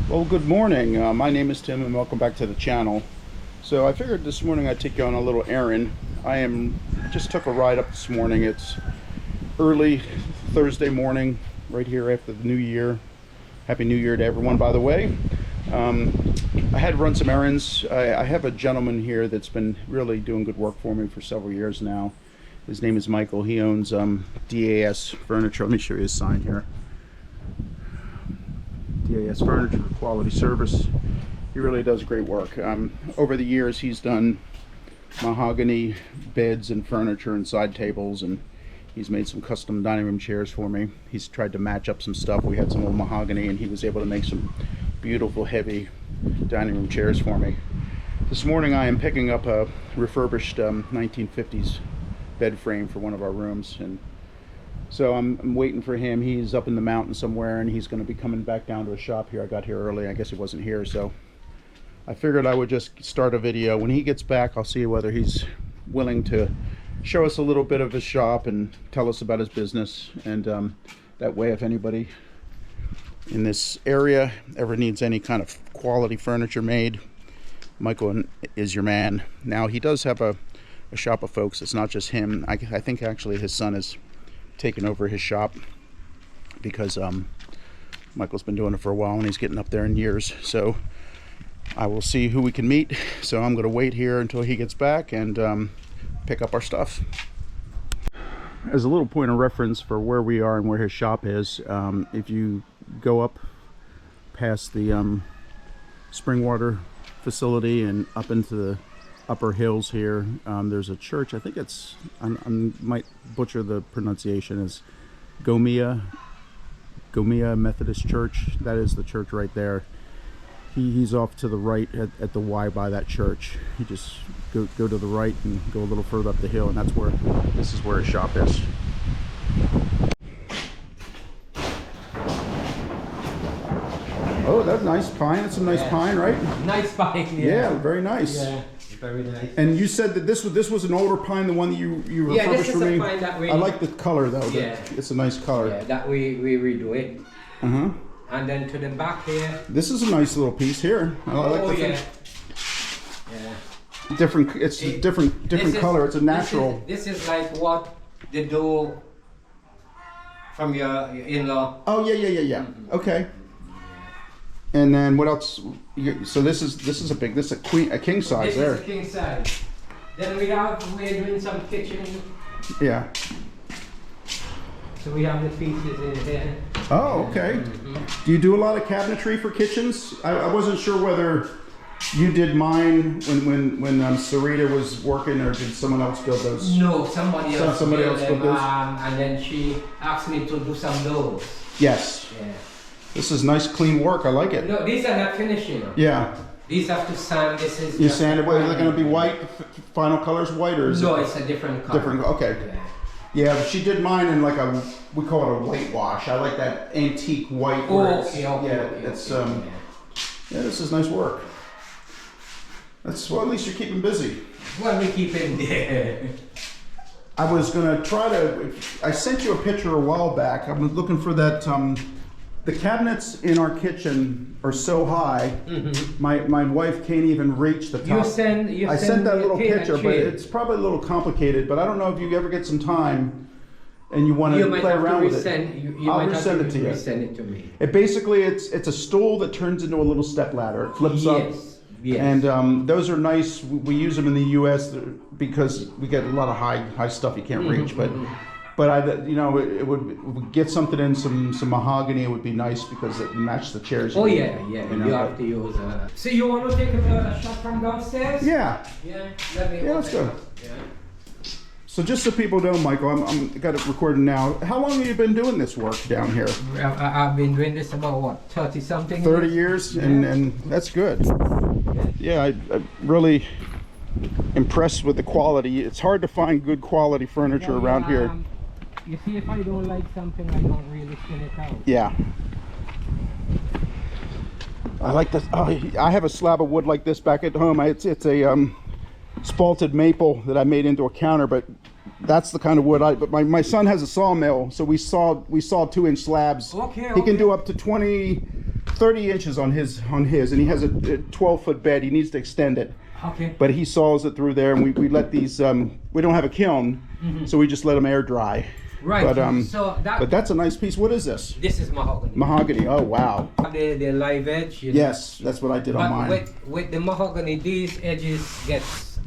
Well, good morning. My name is Tim and welcome back to the channel. So I figured this morning I'd take you on a little errand. Just took a ride up this morning. It's early Thursday morning right here after the new year. Happy New Year to everyone, by the way. I had to run some errands. I have a gentleman here that's been really doing good work for me for several years now. His name is Michael. He owns DAS Furniture. Let me show you his sign here. DAS Furniture, quality service. He really does great work. Over the years he's done mahogany beds and furniture and side tables, and he's made some custom dining room chairs for me. He's tried to match up some stuff. We had some old mahogany and he was able to make some beautiful heavy dining room chairs for me. This morning I am picking up a refurbished 1950s bed frame for one of our rooms, and so I'm waiting for him. He's up in the mountain somewhere and he's going to be coming back down to a shop here. I got here early. I guess he wasn't here, so I figured I would just start a video. When he gets back, I'll see whether he's willing to show us a little bit of his shop and tell us about his business, and that way if anybody in this area ever needs any kind of quality furniture made, Michael is your man. Now he does have a shop of folks. It's not just him. I think actually his son is taken over his shop because Michael's been doing it for a while and he's getting up there in years. So I will see who we can meet. So I'm going to wait here until he gets back and pick up our stuff. As a little point of reference for where we are and where his shop is, if you go up past the Springwater facility and up into the upper hills here, there's a church. I think it's, I might butcher the pronunciation, is Gomia Methodist Church. That is the church right there. He's off to the right at the Y by that church. You just go to the right and go a little further up the hill, and this is where his shop is. Oh, that's nice pine. That's a nice pine, right? Nice pine. Yeah, very nice. Yeah, very nice. And you said that this was an older pine, the one that you refurbished for me. Yeah, this is a pine that we... I like the color though. Yeah. It's a nice color. Yeah, that we redo it. Uh-huh. And then to the back here. This is a nice little piece here. I like the yeah. Different. It's different color. It's a natural. This is like what they do from your in-law. Oh yeah. Mm-hmm. Okay. And then what else? So this is a king size there. This is a king size. Then we're doing some kitchen. Yeah. So we have the pieces in here. Oh, okay. Mm-hmm. Do you do a lot of cabinetry for kitchens? I wasn't sure whether you did mine when Sarita was working, or did someone else build those? No, somebody else built those. And then she asked me to do some doors. Yes. Yeah. This is nice, clean work. I like it. No, these are not finished, you know. Yeah. These have to sand. This is. You sanded. What, are they going to be white? Final colors white, or is no? it? It's a different color. Different. Okay. Yeah, she did mine in like we call it a whitewash. I like that antique white. Oh, okay. Yeah, this is nice work. Well, at least you're keeping busy. Well, we keep it there. I was gonna I sent you a picture a while back. I'm looking for that. The cabinets in our kitchen are so high. Mm-hmm. My wife can't even reach the top. I sent that little picture, but it's probably a little complicated. But I don't know if you ever get some time and you want to play around with it. I'll resend it to you. Send it to me. It basically it's a stool that turns into a little step ladder. It flips up. Yes. And those are nice. We use them in the U.S. because we get a lot of high stuff you can't reach, but. But it would get something in some mahogany. It would be nice because it matched the chairs. Oh yeah. You have to use. So you want to take a shot from downstairs? Yeah. Yeah. Let's go. Yeah. So just so people know, Michael, I'm got it recorded now. How long have you been doing this work down here? I've been doing this about what, 30 something. 30 years, yeah. and that's good. Yeah, I'm really impressed with the quality. It's hard to find good quality furniture around here. You see, if I don't like something, I don't really spin it out. Yeah. I like this. Oh, I have a slab of wood like this back at home. It's a spalted maple that I made into a counter, but that's the kind of wood but my son has a sawmill, so we saw 2-inch slabs. Okay. He can do up to 20 30 inches on his, and he has a 12-foot bed. He needs to extend it. Okay. But he saws it through there, and we let these, we don't have a kiln, so we just let them air dry. Right. But that's a nice piece. What is this? This is mahogany. Mahogany. Oh, wow. The live edge. You Yes, that's what I did on mine. With the mahogany, these edges get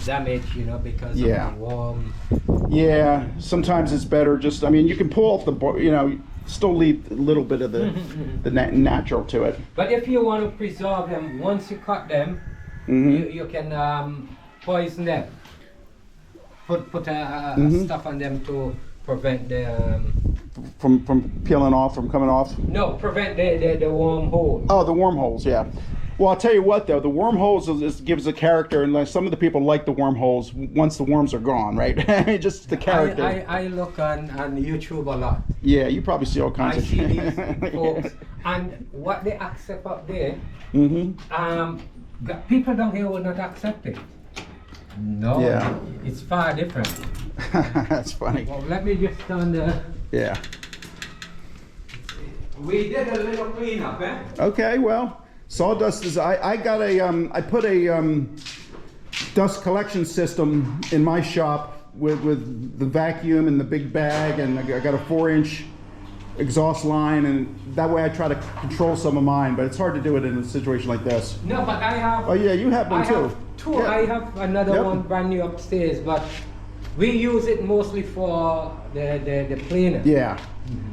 damaged, you know, because of the warm. Yeah, sometimes it's better just, I mean, you can pull off the, you know, still leave a little bit of the natural to it. But if you want to preserve them, once you cut them, you can poison them. Put stuff on them to prevent the from peeling off, from coming off. No, prevent the wormhole. Oh, the wormholes, yeah. Well, I'll tell you what though, the wormholes gives a character, and like some of the people like the wormholes once the worms are gone, right? Just the character. I look on YouTube a lot. Yeah, you probably see all kinds I of see these folks, and what they accept up there, people down here will not accept it. No, yeah. It's far different. That's funny. Well, let me just turn the. Yeah. We did a little cleanup, eh? Okay, well, sawdust is. I got a. I put a dust collection system in my shop with the vacuum and the big bag, and I got a 4-inch exhaust line, and that way I try to control some of mine. But it's hard to do it in a situation like this. No, but I have. Oh yeah, you have one too. Have two. Yeah. I have another one brand new upstairs, but we use it mostly for the planer. Yeah.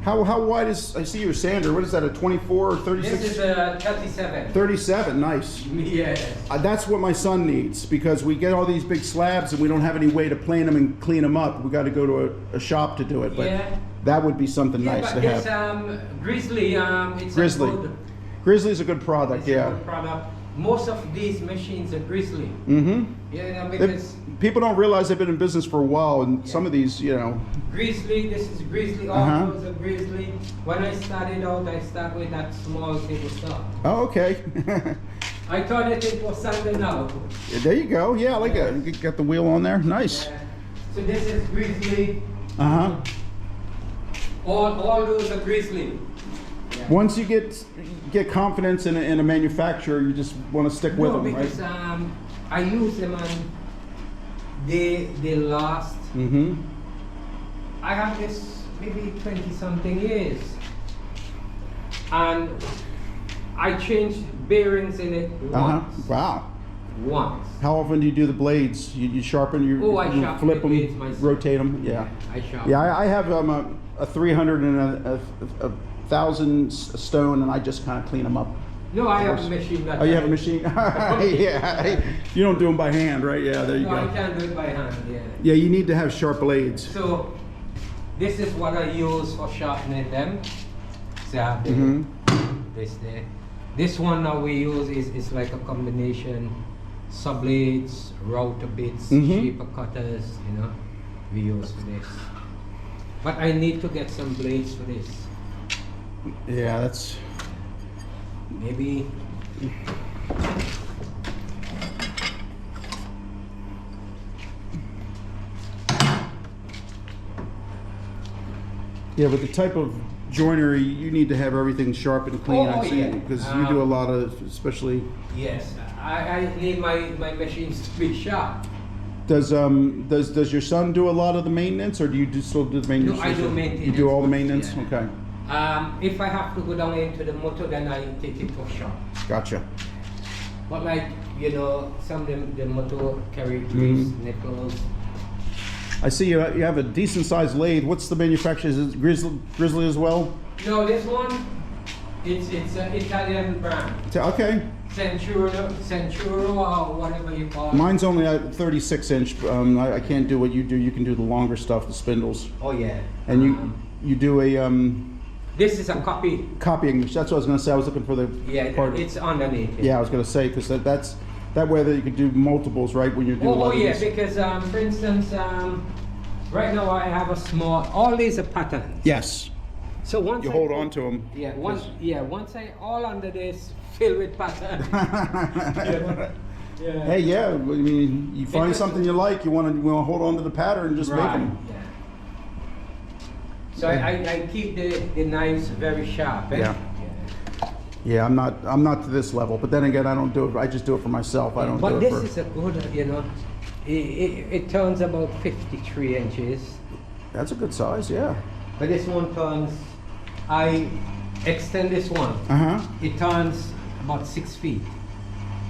How wide is, I see your sander, what is that, a 24 or 36? This is a 37. 37, nice. Yeah. That's what my son needs, because we get all these big slabs and we don't have any way to plane them and clean them up. We got to go to a shop to do it, but that would be something nice to have. Grizzly, it's Grizzly. a good, Grizzly's a good product, it's a good product. Most of these machines are Grizzly. Yeah, because people don't realize they've been in business for a while, and some of these, you know. Grizzly, this is Grizzly, all those are Grizzly. When I started out, I started with that small table saw. Oh, okay. I thought it was something now. There you go. Yeah, I like it. You got the wheel on there. Nice. So this is Grizzly. All those are Grizzly. Yeah. Once you get confidence in a manufacturer, you just want to stick with them, because, right? I use them and they last. I have this maybe 20-something years, and I changed bearings in it once. Wow. Once. How often do you do the blades? You sharpen, you sharpen flip the them, blades myself. rotate them. Yeah. I sharpen. Yeah, I have a 300 and a 1,000 stone, and I just kind of clean them up. No, I have a machine. Oh, you have a machine? Yeah. You don't do them by hand, right? Yeah, there you go. No, I can't do it by hand, yeah. Yeah, you need to have sharp blades. So, this is what I use for sharpening them. So I have this there. This one now we use is like a combination, saw blades, router bits, shaper cutters, you know, we use for this. But I need to get some blades for this. Yeah, that's... Maybe... Yeah, but the type of joinery, you need to have everything sharp and clean, I see, because you do a lot of, especially... Yes, I need my machines to be sharp. Does your son do a lot of the maintenance, or do you still do the maintenance? No, I do maintenance. You do all the maintenance? Yeah. Okay. If I have to go down into the motor, then I take it for shop. Gotcha. But like, you know, some of the motor carry grease, nickels. I see you have a decent sized lathe. What's the manufacturer? Is it Grizzly as well? No, this one, it's an Italian brand. Okay. Centuro or whatever you call it. Mine's only a 36 inch. I can't do what you do. You can do the longer stuff, the spindles. Oh yeah. And you do a this is a copying. That's what I was going to say. I was looking for the part. It's underneath. Yeah, I was going to say, because that's that way that you can do multiples, right? When you're doing. Oh yeah, because for instance, right now I have a small. All these are patterns. Yes. So once you hold on to them. Yeah. Once I all under this fill with pattern. Yeah. Hey, yeah. I mean, you find something you like, you want to hold on to the pattern and just make them. Yeah. So I keep the knives very sharp. Eh? Yeah. Yeah, I'm not to this level, but then again, I don't do it. I just do it for myself. I don't But do this it for. is a good, you know, it turns about 53 inches. That's a good size, yeah. But this one turns, I extend this one. It turns about 6 feet.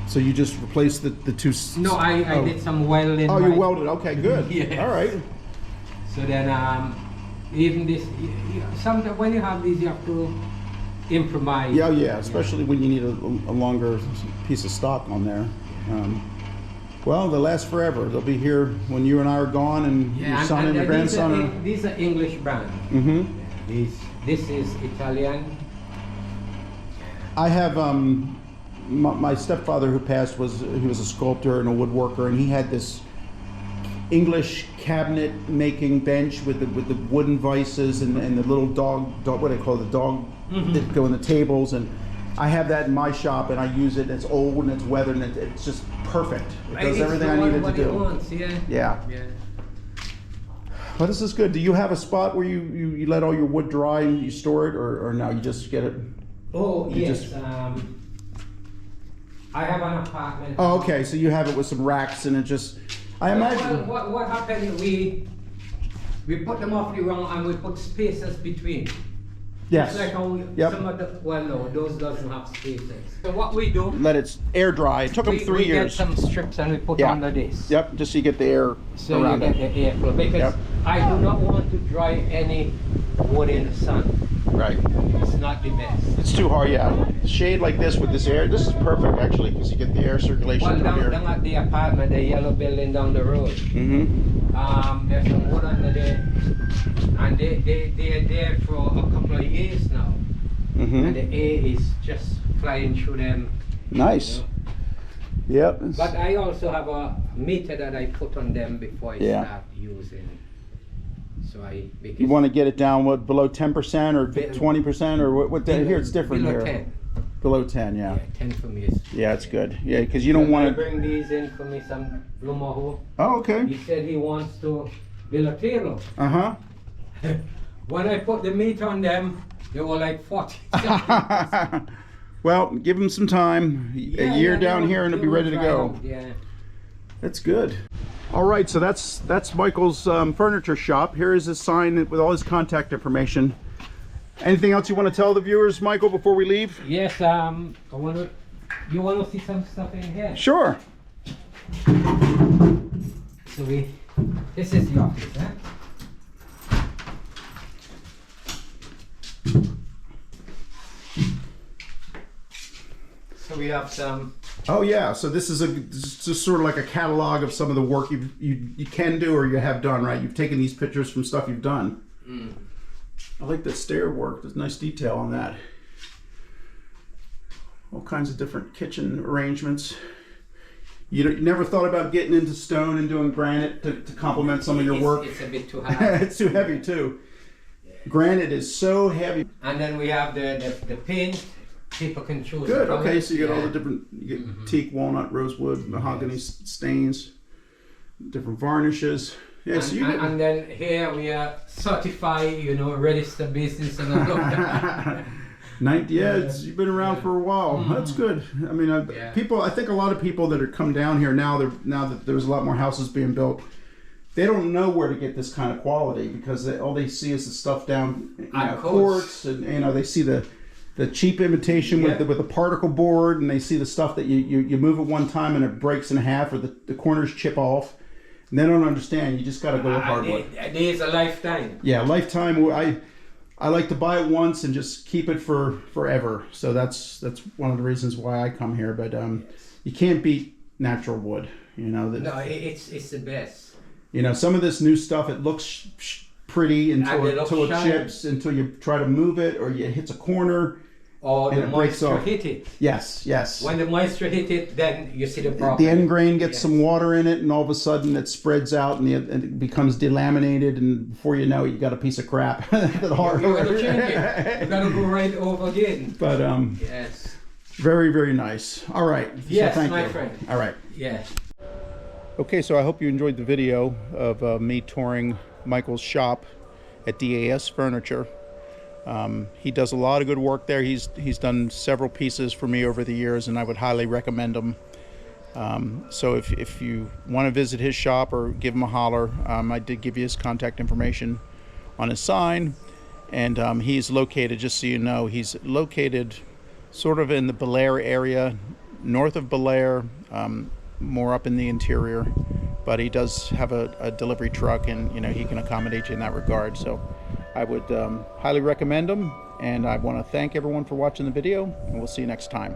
So you just replace the two. No, I did some welding. Oh, you welded. Okay, good. Yes. All right. So then, even this, sometimes when you have these, you have to improvise. Yeah, yeah. Especially when you need a longer piece of stock on there. Well, they last forever. They'll be here when you and I are gone, and your son and your grandson. These are English brand. This is Italian. I have my stepfather who passed he was a sculptor and a woodworker, and he had this English cabinet making bench with the wooden vices and the little dog what do they call it, the dog that go in the tables, and I have that in my shop, and I use it. It's old and it's weathered, and it's just perfect. It does everything I needed to do. Wants, yeah. Yeah. Well, this is good. Do you have a spot where you let all your wood dry and you store it, or no, you just get it? Oh, yes. I have an apartment. Oh, okay. So you have it with some racks, and it just, I imagine. Well, what happened, we put them off the wrong, and we put spaces between. Yes. It's like how some of the, well, no, those doesn't have spaces. So what we do, Let it air dry. It took them 3 years. We get some strips and we put under this. Yep, just so you get the air So around you get it. the airflow. Because I do not want to dry any wood in the sun. Right. It's not the best. It's too hard, yeah. Shade like this with this air, this is perfect actually, because you get the air circulation Well, through here. down at the apartment, the yellow building down the road. There's some wood under there, and they're there for a couple of years now. And the air is just flying through them. Nice. You know? Yep. But I also have a meter that I put on them before I start using. So You want to get it down, what, below 10% or 20%, or what here it's different below here. 10. Below 10, yeah. 10 for me is. Yeah, it's good. Yeah, because you don't want to bring these in for me, some Lumahu. Oh, okay. He said he wants to build a table. When I put the meter on them, they were like 40. Well, give them some time. A year down here and it'll be ready to go. Yeah. That's good. All right, so that's Michael's furniture shop. Here is his sign with all his contact information. Anything else you want to tell the viewers, Michael, before we leave? Yes, you want to see some stuff in here? Sure. So this is the office, huh? So we have some. Oh yeah, so this is just sort of like a catalog of some of the work you can do or you have done, right? You've taken these pictures from stuff you've done. I like that stair work. There's nice detail on that. All kinds of different kitchen arrangements. You never thought about getting into stone and doing granite to complement some of your work? It's a bit too heavy. It's too heavy too. Granite is so heavy. And then we have the paint. People can choose. Good. Okay, so you get all the different. You get teak, walnut, rosewood, mahogany stains, different varnishes. Yeah. And, So you and then here we are certified, you know, registered business and all that. You've been around for a while. That's good. I mean, people. I think a lot of people that are come down here now that there's a lot more houses being built, they don't know where to get this kind of quality because all they see is the stuff down quartz, and they see the cheap imitation with the particle board, and they see the stuff that you move it one time and it breaks in half or the corners chip off, and they don't understand. You just got to go with hardwood. There's a lifetime. Yeah, lifetime. I like to buy it once and just keep it for forever. So that's one of the reasons why I come here. But you can't beat natural wood. No, it's the best. Some of this new stuff, it looks pretty until it chips, until you try to move it or it hits a corner. Or the moisture hit it. Yes. When the moisture hit it, then you see the problem. The end grain gets some water in it, and all of a sudden it spreads out and it becomes delaminated, and before you know it, you got a piece of crap. You got to change it. You got to go right over again. But yes. Very, very nice. All right. Yes, so thank my you. friend. All right. Yes. Okay, so I hope you enjoyed the video of me touring Michael's shop at DAS Furniture. He does a lot of good work there. He's done several pieces for me over the years, and I would highly recommend him. So if you want to visit his shop or give him a holler, I did give you his contact information on his sign. And he's located, just so you know, he's located sort of in the Bel Air area, north of Bel Air, more up in the interior. But he does have a delivery truck, and you know, he can accommodate you in that regard. So I would highly recommend him. And I want to thank everyone for watching the video, and we'll see you next time.